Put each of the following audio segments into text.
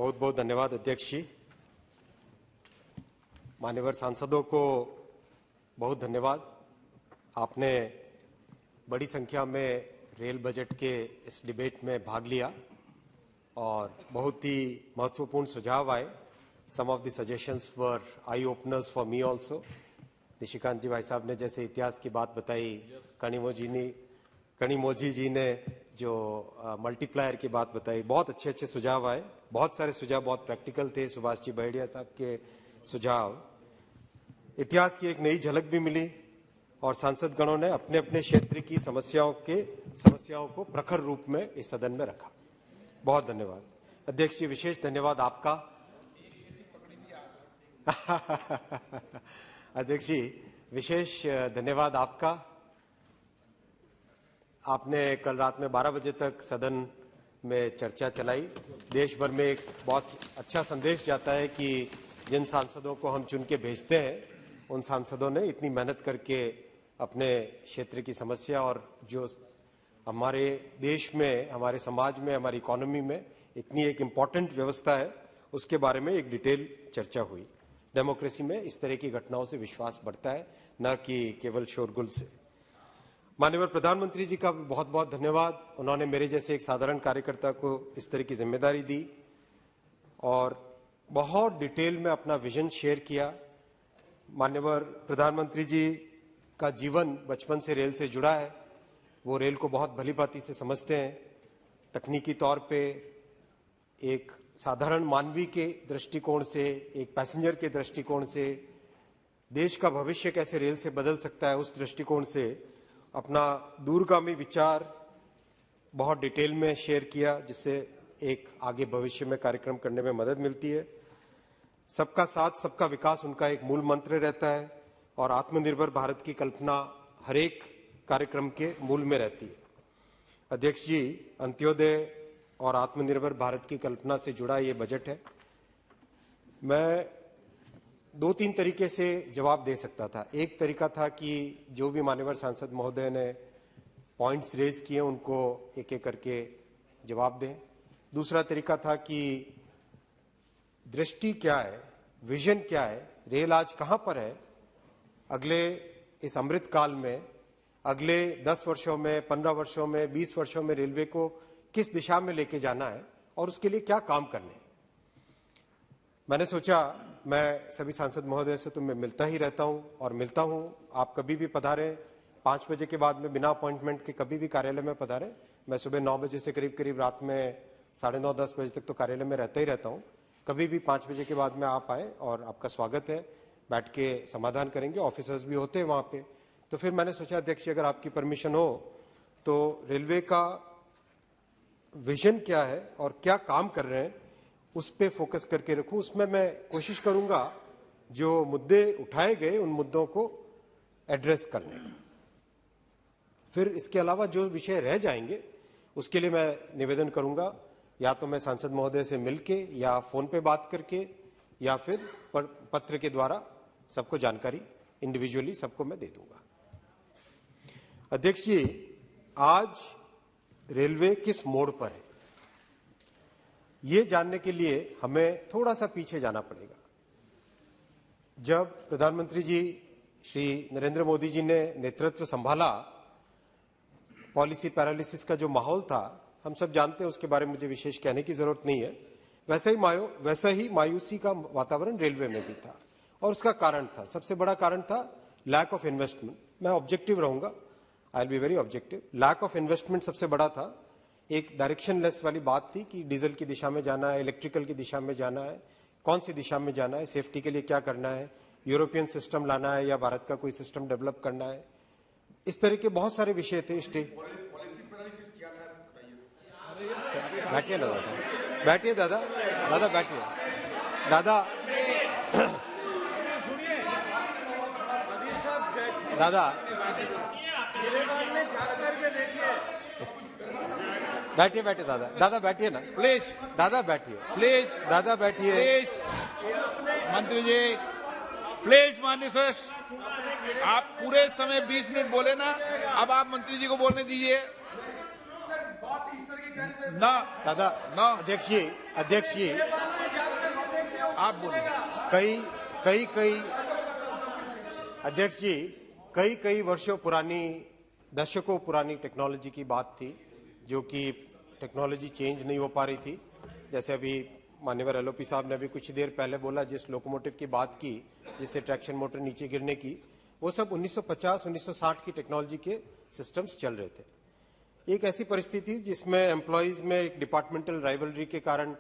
बहुत बहुत धन्यवाद अध्यक्ष जी। मान्यवर सांसदों को बहुत धन्यवाद। आपने बड़ी संख्या में रेल बजट के इस डिबेट में भाग लिया और बहुत ही महत्वपूर्ण सुझाव आए। Some of the suggestions were eye openers for me also. Nishikant ji भाई साहब ने जैसे इतिहास की बात बताई, कणिमोजी जी ने जो मल्टीप्लायर की बात बताई, बहुत अच्छे अच्छे सुझाव आए। बहुत सारे सुझाव बहुत प्रैक्टिकल थे। सुभाष जी बहेड़िया साहब के सुझाव, इतिहास की एक नई झलक भी मिली और सांसद गणों ने अपने अपने क्षेत्र की समस्याओं को प्रखर रूप में इस सदन में रखा। बहुत धन्यवाद अध्यक्ष जी। विशेष धन्यवाद आपका। अध्यक्ष जी विशेष धन्यवाद आपका। आपने कल रात में 12 बजे तक सदन में चर्चा चलाई। देश भर में एक बहुत अच्छा संदेश जाता है कि जिन सांसदों को हम चुन के भेजते हैं, उन सांसदों ने इतनी मेहनत करके अपने क्षेत्र की समस्या और जो हमारे देश में, हमारे समाज में, हमारी इकोनॉमी में इतनी एक इम्पॉर्टेंट व्यवस्था है, उसके बारे में एक डिटेल चर्चा हुई। डेमोक्रेसी में इस तरह की घटनाओं से विश्वास बढ़ता है, न कि केवल शोरगुल से। माननीय प्रधानमंत्री जी का बहुत बहुत धन्यवाद। उन्होंने मेरे जैसे एक साधारण कार्यकर्ता को इस तरह की जिम्मेदारी दी और बहुत डिटेल में अपना विजन शेयर किया। माननीय प्रधानमंत्री जी का जीवन बचपन से रेल से जुड़ा है। वो रेल को बहुत भलीभांति से समझते हैं। तकनीकी तौर पे एक साधारण मानवीय के दृष्टिकोण से, एक पैसेंजर के दृष्टिकोण से, देश का भविष्य कैसे रेल से बदल सकता है, उस दृष्टिकोण से अपना दूरगामी विचार बहुत डिटेल में शेयर किया, जिससे एक आगे भविष्य में कार्यक्रम करने में मदद मिलती है। सबका साथ सबका विकास उनका एक मूल मंत्र रहता है और आत्मनिर्भर भारत की कल्पना हर एक कार्यक्रम के मूल में रहती है। अध्यक्ष जी, अंत्योदय और आत्मनिर्भर भारत की कल्पना से जुड़ा ये बजट है। मैं 2-3 तरीके से जवाब दे सकता था। एक तरीका था कि जो भी मान्यवर सांसद महोदय ने पॉइंट्स रेज किए उनको एक एक करके जवाब दें। दूसरा तरीका था कि दृष्टि क्या है, विजन क्या है, रेल आज कहां पर है, अगले इस अमृत काल में, अगले 10 वर्षों में, 15 वर्षों में, 20 वर्षों में रेलवे को किस दिशा में लेके जाना है और उसके लिए क्या काम करने। मैंने सोचा मैं सभी सांसद महोदय से तो मैं मिलता ही रहता हूं और मिलता हूं। आप कभी भी पधारें, 5 बजे के बाद में बिना अपॉइंटमेंट के कभी भी कार्यालय में पधारें। मैं सुबह 9 बजे से करीब रात में 9:30-10 बजे तक तो कार्यालय में रहता ही रहता हूं। कभी भी 5 बजे के बाद में आप आए और आपका स्वागत है। बैठ के समाधान करेंगे, ऑफिसर्स भी होते हैं वहां पे। तो फिर मैंने सोचा अध्यक्ष, अगर आपकी परमिशन हो तो रेलवे का विजन क्या है और क्या काम कर रहे हैं, उस पे फोकस करके रखूं। उसमें मैं कोशिश करूंगा जो मुद्दे उठाए गए उन मुद्दों को एड्रेस करने का। फिर इसके अलावा जो विषय रह जाएंगे उसके लिए मैं निवेदन करूंगा, या तो मैं सांसद महोदय से मिलके या फोन पे बात करके या फिर पत्र के द्वारा सबको जानकारी इंडिविजुअली सबको मैं दे दूंगा। अध्यक्ष जी, आज रेलवे किस मोड़ पर है, ये जानने के लिए हमें थोड़ा सा पीछे जाना पड़ेगा। जब प्रधानमंत्री जी श्री नरेंद्र मोदी जी ने नेतृत्व संभाला, पॉलिसी पैरालिसिस का जो माहौल था हम सब जानते हैं, उसके बारे में मुझे विशेष कहने की जरूरत नहीं है। वैसा ही मायूसी का वातावरण रेलवे में भी था और उसका कारण था, सबसे बड़ा कारण था लैक ऑफ इन्वेस्टमेंट। मैं ऑब्जेक्टिव रहूंगा, I will be very objective. Lack of investment सबसे बड़ा था। एक डायरेक्शनलेस वाली बात थी कि डीजल की दिशा में जाना है, इलेक्ट्रिकल की दिशा में जाना है, कौन सी दिशा में जाना है, सेफ्टी के लिए क्या करना है, यूरोपियन सिस्टम लाना है या भारत का कोई सिस्टम डेवलप करना है। इस तरह के बहुत सारे विषय थे। बैठिए ना दादा, बैठिए दादा, दादा बैठिए दादा, दादा बैठिए बैठिए दादा, दादा बैठिए ना प्लीज, दादा बैठिए प्लीज, दादा बैठिए मंत्री जी प्लीज। माननीय सर, आप पूरे समय 20 मिनट बोले ना, अब आप मंत्री जी को बोलने दीजिए। ना दादा ना अध्यक्ष जी आप बोलिए। कई अध्यक्ष जी कई वर्षों पुरानी, दशकों पुरानी टेक्नोलॉजी की बात थी, जो कि टेक्नोलॉजी चेंज नहीं हो पा रही थी। जैसे अभी मान्यवर एलओपी साहब ने अभी कुछ देर पहले बोला, जिस लोकोमोटिव की बात की जिससे ट्रैक्शन मोटर नीचे गिरने की, वो सब 1950-1960 की टेक्नोलॉजी के सिस्टम्स चल रहे थे। एक ऐसी परिस्थिति जिसमें एम्प्लॉयज में एक डिपार्टमेंटल राइवलरी के कारण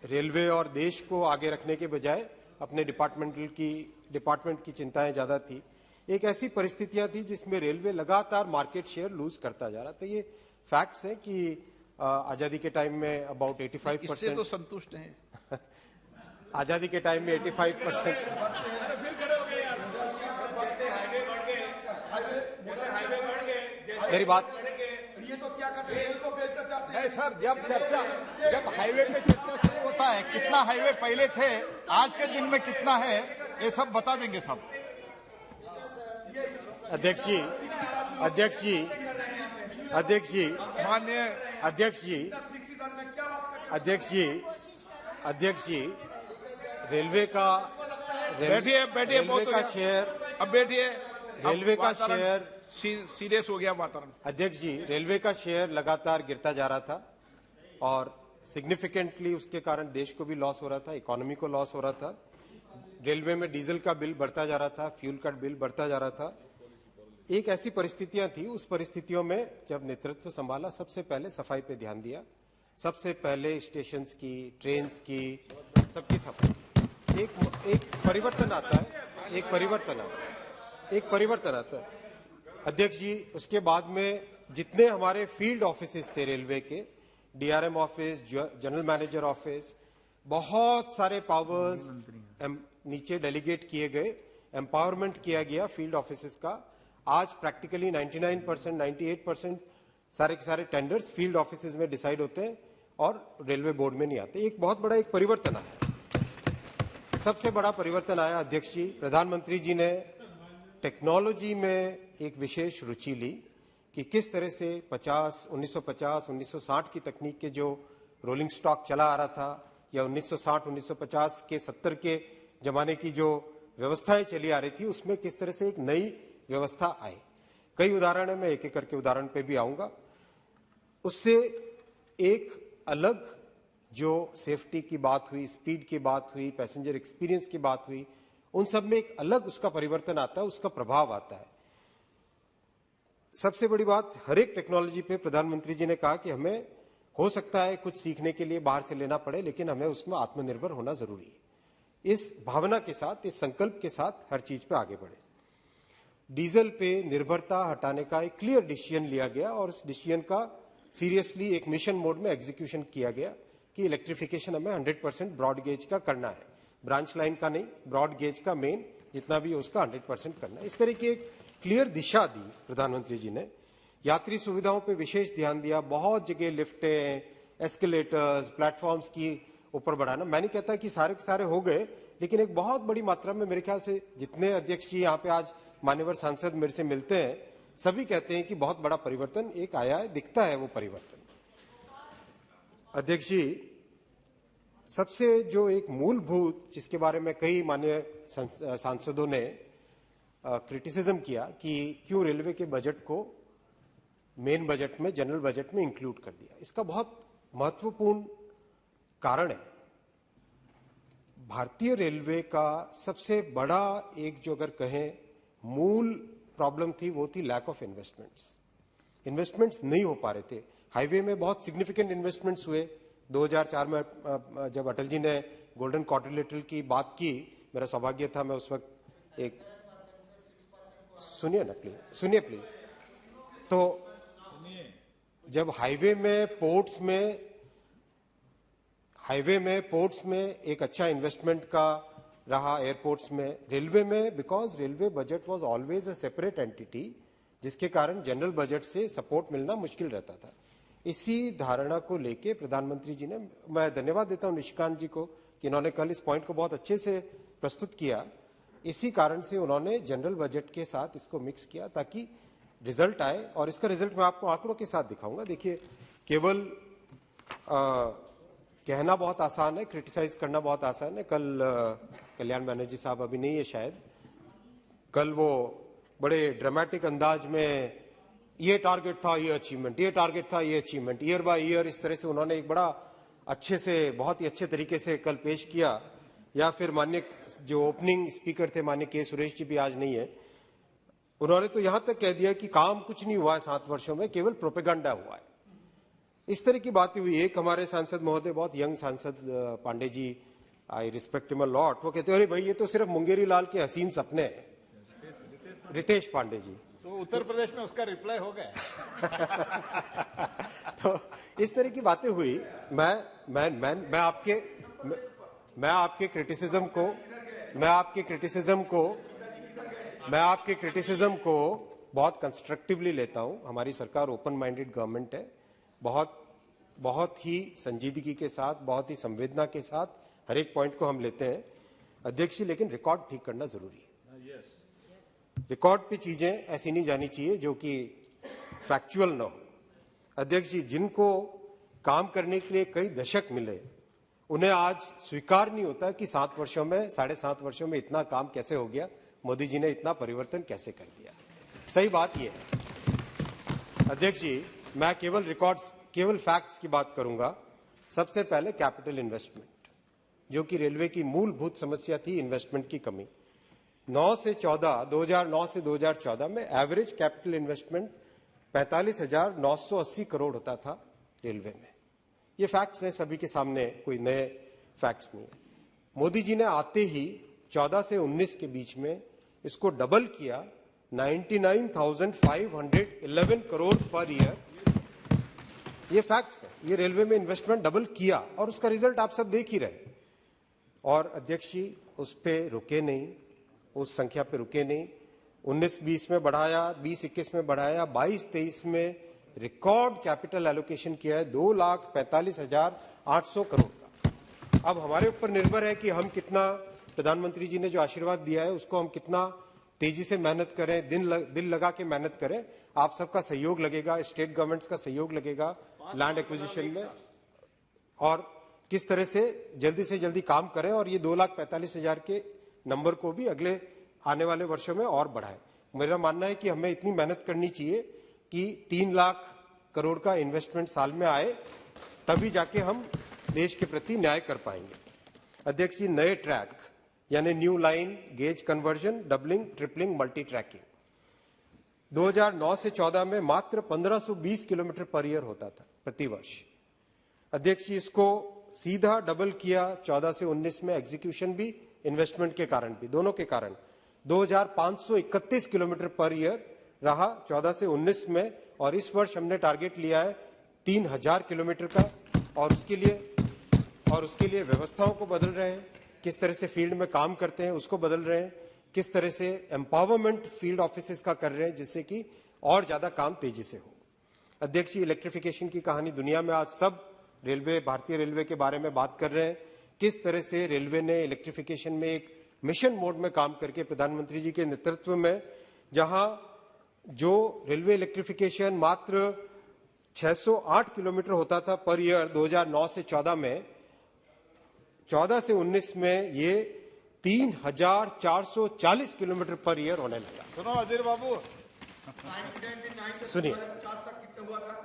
रेलवे और देश को आगे रखने के बजाय अपने डिपार्टमेंट की चिंताएं ज्यादा थी। एक ऐसी परिस्थितियां थी जिसमें रेलवे लगातार मार्केट शेयर लूज करता जा रहा था। ये फैक्ट्स हैं कि आजादी के टाइम में अबाउट 85%, इससे तो संतुष्ट हैं। आजादी के टाइम में 85%। मेरी बात, ये तो क्या करते हैं, तो बेचना चाहते हैं। नहीं सर, जब हाईवे पे चर्चा शुरू होता है, कितना हाईवे पहले थे, आज के दिन में कितना है, ये सब बता देंगे सब। अध्यक्ष जी माननीय अध्यक्ष जी रेलवे का शेयर, अब बैठिए। रेलवे का शेयर सीरियस हो गया वातावरण। अध्यक्ष जी, रेलवे का शेयर लगातार गिरता जा रहा था और सिग्निफिकेंटली उसके कारण देश को भी लॉस हो रहा था, इकोनॉमी को लॉस हो रहा था। रेलवे में डीजल का बिल बढ़ता जा रहा था, फ्यूल का बिल बढ़ता जा रहा था। एक ऐसी परिस्थितियां थी, उस परिस्थितियों में जब नेतृत्व संभाला, सबसे पहले सफाई पे ध्यान दिया, सबसे पहले स्टेशंस की, ट्रेन्स की, सबकी सफाई। एक परिवर्तन आता है, एक परिवर्तन आता है अध्यक्ष जी। उसके बाद में जितने हमारे फील्ड ऑफिसेस थे रेलवे के, DRM office, general manager office, बहुत सारे पावर्स नीचे डेलीगेट किए गए, एम्पावरमेंट किया गया फील्ड ऑफिसेस का। आज प्रैक्टिकली 99%, 98% सारे के सारे टेंडर्स फील्ड ऑफिसेस में डिसाइड होते हैं और रेलवे बोर्ड में नहीं आते। एक बहुत बड़ा एक परिवर्तन आया, सबसे बड़ा परिवर्तन आया अध्यक्ष जी। प्रधानमंत्री जी ने टेक्नोलॉजी में एक विशेष रुचि ली कि किस तरह से 1950, 1960 की तकनीक के जो रोलिंग स्टॉक चला आ रहा था, या 1960, 1950 के 70 के जमाने की जो व्यवस्थाएं चली आ रही थी, उसमें किस तरह से एक नई व्यवस्था आई। कई उदाहरण है, मैं एक एक करके उदाहरण पे भी आऊंगा। उससे एक अलग जो सेफ्टी की बात हुई, स्पीड की बात हुई, पैसेंजर एक्सपीरियंस की बात हुई, उन सब में एक अलग उसका परिवर्तन आता है, उसका प्रभाव आता है। सबसे बड़ी बात, हर एक टेक्नोलॉजी पे प्रधानमंत्री जी ने कहा कि हमें हो सकता है कुछ सीखने के लिए बाहर से लेना पड़े, लेकिन हमें उसमें आत्मनिर्भर होना जरूरी है। इस भावना के साथ, इस संकल्प के साथ हर चीज पे आगे बढ़े। डीजल पे निर्भरता हटाने का एक क्लियर डिसीजन लिया गया और इस डिसीजन का सीरियसली एक मिशन मोड में एग्जीक्यूशन किया गया कि इलेक्ट्रिफिकेशन हमें 100% ब्रॉड गेज का करना है, ब्रांच लाइन का नहीं, ब्रॉड गेज का मेन जितना भी है उसका 100% करना है। इस तरह की एक क्लियर दिशा दी प्रधानमंत्री जी ने। यात्री सुविधाओं पे विशेष ध्यान दिया, बहुत जगह लिफ्टें, एस्केलेटर्स, प्लेटफॉर्म्स की ऊपर बढ़ाना। मैं नहीं कहता कि सारे के सारे हो गए, लेकिन एक बहुत बड़ी मात्रा में, मेरे ख्याल से जितने अध्यक्ष जी यहाँ पे आज मान्यवर सांसद मेरे से मिलते हैं, सभी कहते हैं कि बहुत बड़ा परिवर्तन एक आया है, दिखता है वो परिवर्तन। अध्यक्ष जी, सबसे जो एक मूलभूत, जिसके बारे में कई माननीय सांसदों ने क्रिटिसिज्म किया कि क्यों रेलवे के बजट को मेन बजट में, जनरल बजट में इंक्लूड कर दिया, इसका बहुत महत्वपूर्ण कारण है। भारतीय रेलवे का सबसे बड़ा एक जो अगर कहें मूल प्रॉब्लम थी, वो थी लैक ऑफ इन्वेस्टमेंट्स। इन्वेस्टमेंट्स नहीं हो पा रहे थे। हाईवे में बहुत सिग्निफिकेंट इन्वेस्टमेंट्स हुए। 2004 में जब अटल जी ने गोल्डन क्वाड्रिलेटरल की बात की, मेरा सौभाग्य था, मैं उस वक्त एक, सुनिए ना प्लीज, सुनिए प्लीज। तो जब हाईवे में पोर्ट्स में एक अच्छा इन्वेस्टमेंट का रहा, एयरपोर्ट्स में, रेलवे में, because railway budget was always a separate entity, जिसके कारण जनरल बजट से सपोर्ट मिलना मुश्किल रहता था। इसी धारणा को लेके प्रधानमंत्री जी ने, मैं धन्यवाद देता हूं निशिकांत जी को कि इन्होंने कल इस पॉइंट को बहुत अच्छे से प्रस्तुत किया। इसी कारण से उन्होंने जनरल बजट के साथ इसको मिक्स किया ताकि रिजल्ट आए, और इसका रिजल्ट मैं आपको आंकड़ों के साथ दिखाऊंगा। देखिए, केवल कहना बहुत आसान है, क्रिटिसाइज करना बहुत आसान है। कल कल्याण बनर्जी साहब अभी नहीं है शायद, कल वो बड़े ड्रामेटिक अंदाज में ये टारगेट था, ये अचीवमेंट, ये टारगेट था, ये अचीवमेंट, ईयर बाय ईयर इस तरह से उन्होंने एक बड़ा अच्छे से, बहुत ही अच्छे तरीके से कल पेश किया। या फिर माननीय जो ओपनिंग स्पीकर थे माननीय के सुरेश जी भी आज नहीं है, उन्होंने तो यहां तक कह दिया कि काम कुछ नहीं हुआ है 7 वर्षों में, केवल प्रोपेगेंडा हुआ है। इस तरह की बातें हुई। एक हमारे सांसद महोदय, बहुत यंग सांसद Pandey ji, I respect him a lot, वो कहते हैं अरे भाई ये तो सिर्फ मुंगेरी लाल के हसीन सपने हैं, रितेश पांडे जी। तो उत्तर प्रदेश में उसका रिप्लाई हो गया। तो इस तरह की बातें हुई। मैं आपके क्रिटिसिज्म को बहुत कंस्ट्रक्टिवली लेता हूं। हमारी सरकार ओपन माइंडेड गवर्नमेंट है, बहुत ही संजीदगी के साथ, बहुत ही संवेदना के साथ हर एक पॉइंट को हम लेते हैं अध्यक्ष जी, लेकिन रिकॉर्ड ठीक करना जरूरी है। रिकॉर्ड पे चीजें ऐसी नहीं जानी चाहिए जो कि फैक्चुअल ना हो। अध्यक्ष जी, जिनको काम करने के लिए कई दशक मिले, उन्हें आज स्वीकार नहीं होता कि 7 वर्षों में, 7.5 वर्षों में इतना काम कैसे हो गया, मोदी जी ने इतना परिवर्तन कैसे कर दिया। सही बात यह है अध्यक्ष जी, मैं केवल फैक्ट्स की बात करूंगा। सबसे पहले कैपिटल इन्वेस्टमेंट, जो कि रेलवे की मूलभूत समस्या थी, इन्वेस्टमेंट की कमी। 2009 से 2014 में एवरेज कैपिटल इन्वेस्टमेंट 45,980 करोड़ होता था रेलवे में। ये फैक्ट्स हैं सभी के सामने, कोई नए फैक्ट्स नहीं है। मोदी जी ने आते ही 14 से 19 के बीच में इसको डबल किया, 99,511 करोड़ पर ईयर। ये फैक्ट्स है, ये रेलवे में इन्वेस्टमेंट डबल किया और उसका रिजल्ट आप सब देख ही रहे। और अध्यक्ष जी उस पे रुके नहीं, उस संख्या पे रुके नहीं। 19-20 में बढ़ाया, 20-21 में बढ़ाया, 22-23 में रिकॉर्ड कैपिटल एलोकेशन किया है 2,45,800 करोड़ का। अब हमारे ऊपर निर्भर है कि हम कितना, प्रधानमंत्री जी ने जो आशीर्वाद दिया है उसको हम कितना तेजी से मेहनत करें, दिल लगा के मेहनत करें। आप सबका सहयोग लगेगा, स्टेट गवर्नमेंट्स का सहयोग लगेगा लैंड एक्विजिशन में, और किस तरह से से जल्दी काम करें और ये 2,45,000 के नंबर को भी अगले आने वाले वर्षों में और बढ़ाएं। मेरा मानना है कि हमें इतनी मेहनत करनी चाहिए कि 3 लाख करोड़ का इन्वेस्टमेंट साल में आए, तभी जाके हम देश के प्रति न्याय कर पाएंगे। अध्यक्ष जी, नए ट्रैक यानी new line, gauge conversion, doubling, tripling, multi tracking 2009 से 14 में मात्र 1520 किलोमीटर पर ईयर होता था प्रति वर्ष। अध्यक्ष जी, इसको सीधा डबल किया 14 से 19 में, एग्जीक्यूशन भी, इन्वेस्टमेंट के कारण भी, दोनों के कारण 2,531 किलोमीटर पर ईयर रहा 14 से 19 में। और इस वर्ष हमने टारगेट लिया है 3,000 किलोमीटर का, और उसके लिए व्यवस्थाओं को बदल रहे हैं, किस तरह से फील्ड में काम करते हैं उसको बदल रहे हैं, किस तरह से एम्पावरमेंट फील्ड ऑफिसेस का कर रहे हैं जिससे कि और ज्यादा काम तेजी से हो। अध्यक्ष जी, इलेक्ट्रिफिकेशन की कहानी दुनिया में आज सब रेलवे, भारतीय रेलवे के बारे में बात कर रहे हैं। किस तरह से रेलवे ने इलेक्ट्रिफिकेशन में एक मिशन मोड में काम करके प्रधानमंत्री जी के नेतृत्व में, जहां जो रेलवे इलेक्ट्रिफिकेशन मात्र 608 किलोमीटर होता था पर ईयर 2009 से 14 में, 14 से 19 में ये 3,440 किलोमीटर पर ईयर होने लगा। सुनो अधीर बाबू,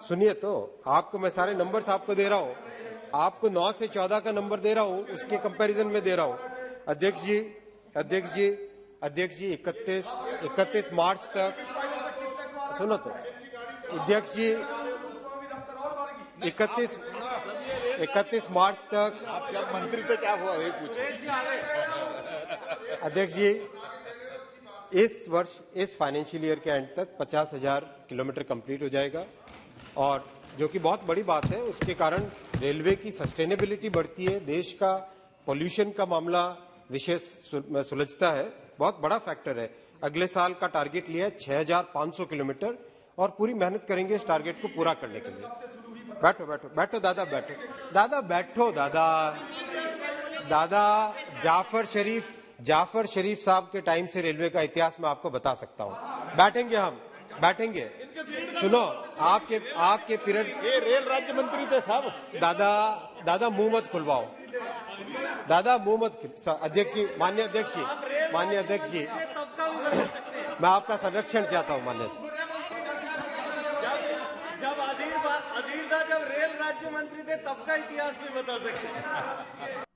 सुनिए तो, आपको मैं सारे नंबर्स आपको दे रहा हूं, आपको 9 से 14 का नंबर दे रहा हूं, उसके कंपैरिजन में दे रहा हूं। अध्यक्ष जी 31 मार्च तक, सुनो तो अध्यक्ष जी, 31 मार्च तक आप जब मंत्री थे क्या हुआ ये पूछो। अध्यक्ष जी, इस वर्ष, इस फाइनेंशियल ईयर के एंड तक 50,000 किलोमीटर कंप्लीट हो जाएगा, और जो कि बहुत बड़ी बात है। उसके कारण रेलवे की सस्टेनेबिलिटी बढ़ती है, देश का पोल्यूशन का मामला विशेष सुलझता है, बहुत बड़ा फैक्टर है। अगले साल का टारगेट लिया है 6,500 किलोमीटर, और पूरी मेहनत करेंगे इस टारगेट को पूरा करने के लिए। बैठो बैठो बैठो दादा, बैठो दादा, बैठो दादा। जाफर शरीफ साहब के टाइम से रेलवे का इतिहास मैं आपको बता सकता हूं। बैठेंगे हम, बैठेंगे। सुनो, आपके पीरियड, ये रेल राज्य मंत्री थे साहब। दादा मुंह मत खुलवाओ, दादा मुंह मत अध्यक्ष जी, माननीय अध्यक्ष जी, मैं आपका संरक्षण चाहता हूं मान्य। जब अधीर था, जब रेल राज्य मंत्री थे, तब का इतिहास भी बता सकते हैं।